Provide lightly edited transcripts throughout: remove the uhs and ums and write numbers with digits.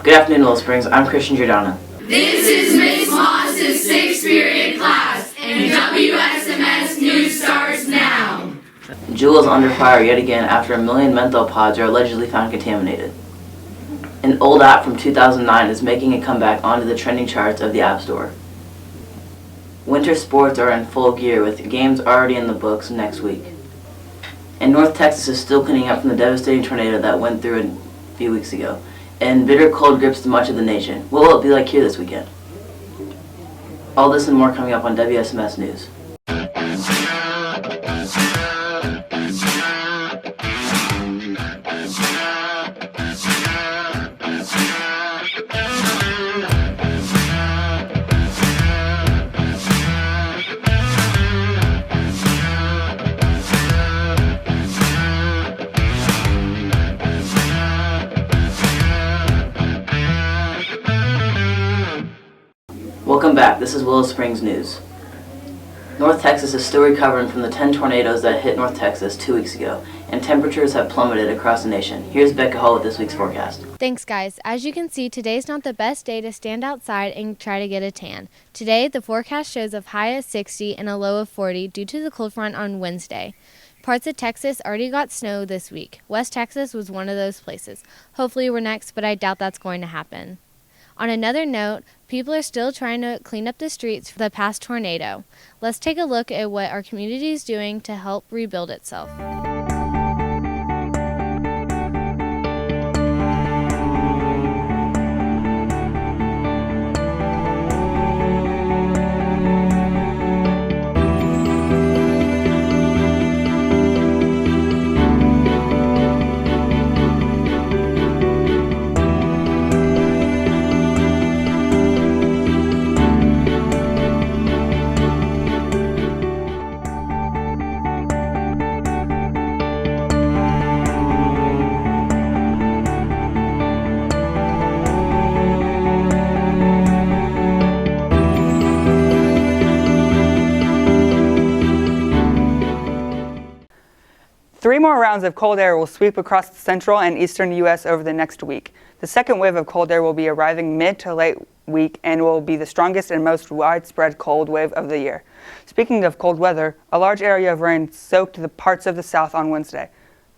Good afternoon, Little Springs. I'm Christian Giordano. This is Miss Moss's 6th period class, and WSMS News starts now. Juul is under fire yet again after 1 million menthol pods are allegedly found contaminated. An old app from 2009 is making a comeback onto the trending charts of the App Store. Winter sports are in full gear with games already in the books next week. And North Texas is still cleaning up from the devastating tornado that went through a few weeks ago. And bitter cold grips much of the nation. What will it be like here this weekend? All this and more coming up on WSMS News. Welcome back. This is Willow Springs News. North Texas is still recovering from the 10 tornadoes that hit North Texas 2 weeks ago, and temperatures have plummeted across the nation. Here's Becca Hull with this week's forecast. Thanks, guys. As you can see, today's not the best day to stand outside and try to get a tan. Today, the forecast shows a high of 60 and a low of 40 due to the cold front on Wednesday. Parts of Texas already got snow this week. West Texas was one of those places. Hopefully we're next, but I doubt that's going to happen. On another note, people are still trying to clean up the streets for the past tornado. Let's take a look at what our community is doing to help rebuild itself. 3 more rounds of cold air will sweep across the central and eastern U.S. over the next week. The second wave of cold air will be arriving mid to late week and will be the strongest and most widespread cold wave of the year. Speaking of cold weather, a large area of rain soaked the parts of the south on Wednesday.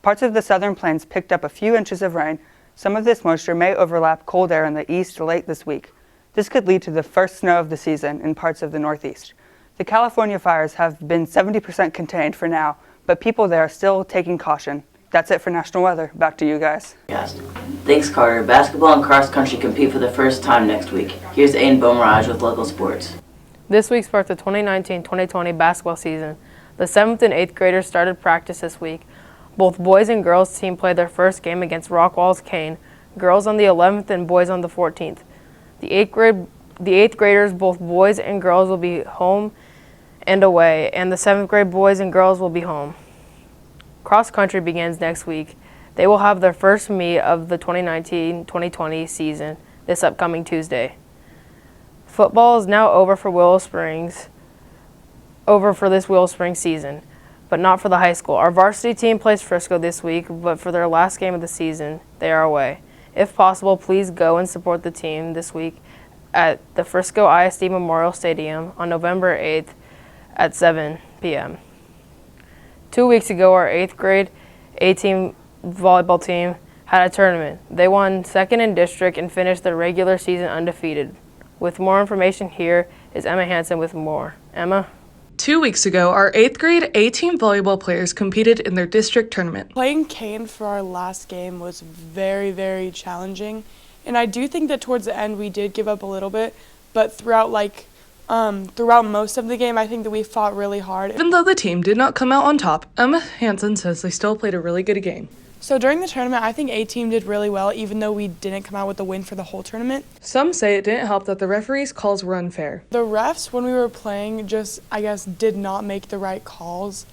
Parts of the southern plains picked up a few inches of rain. Some of this moisture may overlap cold air in the east late this week. This could lead to the first snow of the season in parts of the northeast. The California fires have been 70% contained for now, but people there are still taking caution. That's it for national weather. Back to you guys. Thanks, Carter. Basketball and cross country compete for the first time next week. Here's Aiden Beaumirage with local sports. This week starts the 2019-2020 basketball season. The 7th and 8th graders started practice this week. Both boys and girls team played their first game against Rockwall's Kane, girls on the 11th and boys on the 14th. The 8th graders, both boys and girls, will be home and away, and the 7th grade boys and girls will be home. Cross country begins next week. They will have their first meet of the 2019-2020 season this upcoming Tuesday. Football is now over for this Willow Springs season, but not for the high school. Our varsity team plays Frisco this week, but for their last game of the season, they are away. If possible, please go and support the team this week at the Frisco ISD Memorial Stadium on November 8th at 7 p.m. 2 weeks ago, our 8th grade A-team volleyball team had a tournament. They won second in district and finished their regular season undefeated. With more information, here is Emma Hansen with more. Emma? 2 weeks ago, our 8th grade A-team volleyball players competed in their district tournament. Playing Kane for our last game was very, very challenging. And I do think that towards the end we did give up a little bit, but throughout most of the game, I think that we fought really hard. Even though the team did not come out on top, Emma Hansen says they still played a really good game. So during the tournament, I think A-team did really well, even though we didn't come out with the win for the whole tournament. Some say it didn't help that the referees' calls were unfair. The refs, when we were playing, did not make the right calls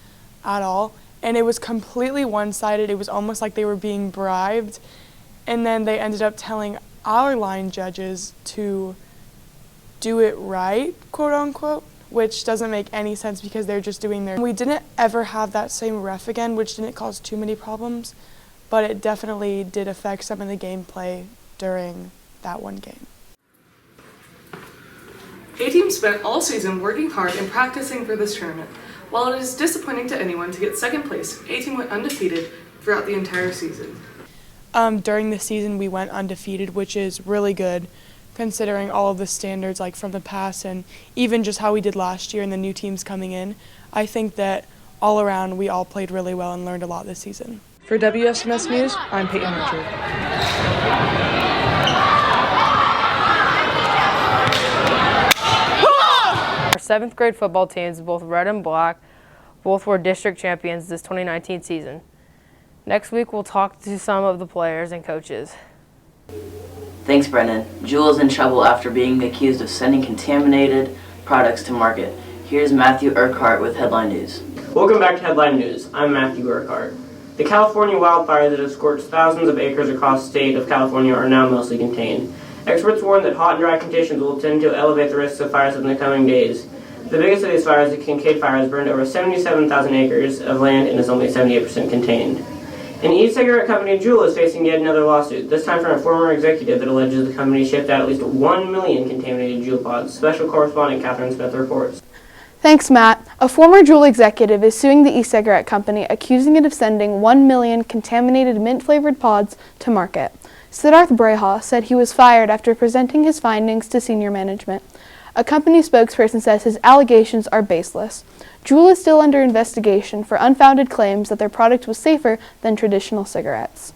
at all. And it was completely one-sided. It was almost like they were being bribed. And then they ended up telling our line judges to do it right, quote unquote, which doesn't make any sense because they're just doing their... We didn't ever have that same ref again, which didn't cause too many problems, but it definitely did affect some of the gameplay during that one game. A-Team spent all season working hard and practicing for this tournament. While it is disappointing to anyone to get second place, A-Team went undefeated throughout the entire season. During the season, we went undefeated, which is really good considering all of the standards like from the past and even just how we did last year and the new teams coming in. I think that all around we all played really well and learned a lot this season. For WSMS News, I'm Peyton Archer. Our 7th grade football teams, both red and black, both were district champions this 2019 season. Next week, we'll talk to some of the players and coaches. Thanks, Brennan. Jewel is in trouble after being accused of sending contaminated products to market. Here's Matthew Urquhart with Headline News. Welcome back to Headline News. I'm Matthew Urquhart. The California wildfires that have scorched thousands of acres across the state of California are now mostly contained. Experts warn that hot and dry conditions will tend to elevate the risks of fires in the coming days. The biggest of these fires, the Kincaid Fire, has burned over 77,000 acres of land and is only 78% contained. An e-cigarette company, Juul, is facing yet another lawsuit, this time from a former executive that alleges the company shipped out at least 1 million contaminated Juul pods. Special correspondent Catherine Smith reports. Thanks, Matt. A former Juul executive is suing the e-cigarette company, accusing it of sending 1 million contaminated mint-flavored pods to market. Siddharth Breha said he was fired after presenting his findings to senior management. A company spokesperson says his allegations are baseless. Juul is still under investigation for unfounded claims that their product was safer than traditional cigarettes.